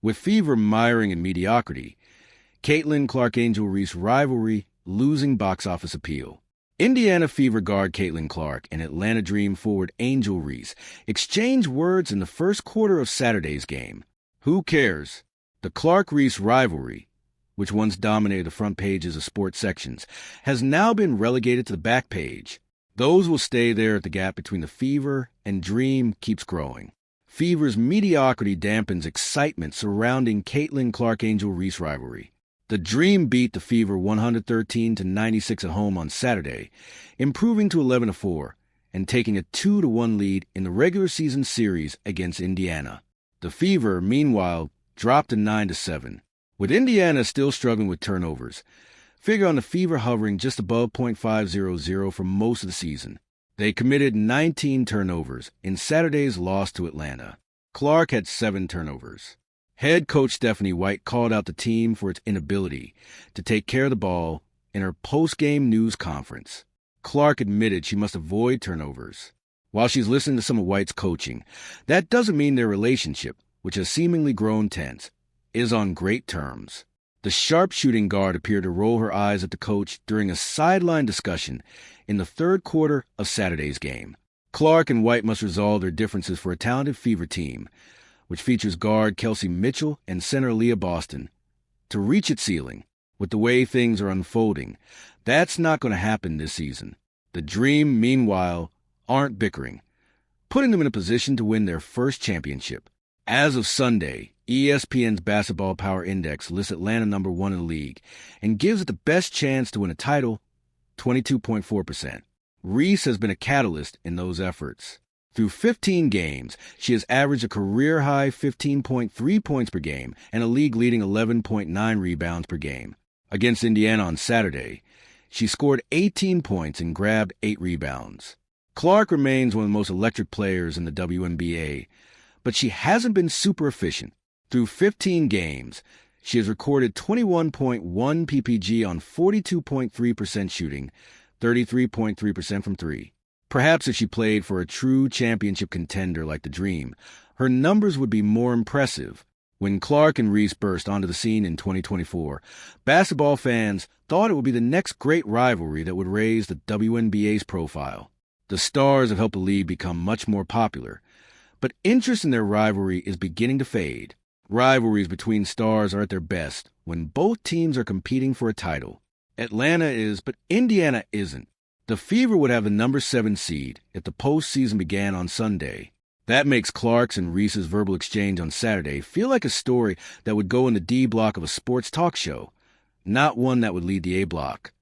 With Fever miring in mediocrity, Clark-Angel Reese rivalry losing box office appeal. Indiana Fever guard Caitlin Clark and Atlanta Dream forward Angel Reese exchange words in the first quarter of Saturday's game. Who cares? The Clark-Reese rivalry, which once dominated the front pages of sports sections, has now been relegated to the back page. Those will stay there as the gap between the Fever and Dream keeps growing. Fever's mediocrity dampens excitement surrounding Caitlin Clark-Angel Reese rivalry. The Dream beat the Fever 113-96 at home on Saturday, improving to 11-4 and taking a 2-1 lead in the regular season series against Indiana. The Fever, meanwhile, dropped to 9-7. With Indiana still struggling with turnovers, figure on the Fever hovering just above .500 for most of the season. They committed 19 turnovers in Saturday's loss to Atlanta. Clark had 7 turnovers. Head coach Stephanie White called out the team for its inability to take care of the ball in her post-game news conference. Clark admitted she must avoid turnovers. While she's listening to some of White's coaching, that doesn't mean their relationship, which has seemingly grown tense, is on great terms. The sharpshooting guard appeared to roll her eyes at the coach during a sideline discussion in the third quarter of Saturday's game. Clark and White must resolve their differences for a talented Fever team, which features guard Kelsey Mitchell and center Leah Boston, to reach its ceiling. With the way things are unfolding, that's not going to happen this season. The Dream, meanwhile, aren't bickering, putting them in a position to win their first championship. As of Sunday, ESPN's Basketball Power Index lists Atlanta number 1 in the league and gives it the best chance to win a title, 22.4%. Reese has been a catalyst in those efforts. Through 15 games, she has averaged a career-high 15.3 points per game and a league-leading 11.9 rebounds per game. Against Indiana on Saturday, she scored 18 points and grabbed 8 rebounds. Clark remains one of the most electric players in the WNBA, but she hasn't been super efficient. Through 15 games, she has recorded 21.1 PPG on 42.3% shooting, 33.3% from 3. Perhaps if she played for a true championship contender like the Dream, her numbers would be more impressive. When Clark and Reese burst onto the scene in 2024, basketball fans thought it would be the next great rivalry that would raise the WNBA's profile. The stars have helped the league become much more popular, but interest in their rivalry is beginning to fade. Rivalries between stars are at their best when both teams are competing for a title. Atlanta is, but Indiana isn't. The Fever would have the number 7 seed if the postseason began on Sunday. That makes Clark's and Reese's verbal exchange on Saturday feel like a story that would go in the D block of a sports talk show, not one that would lead the A block.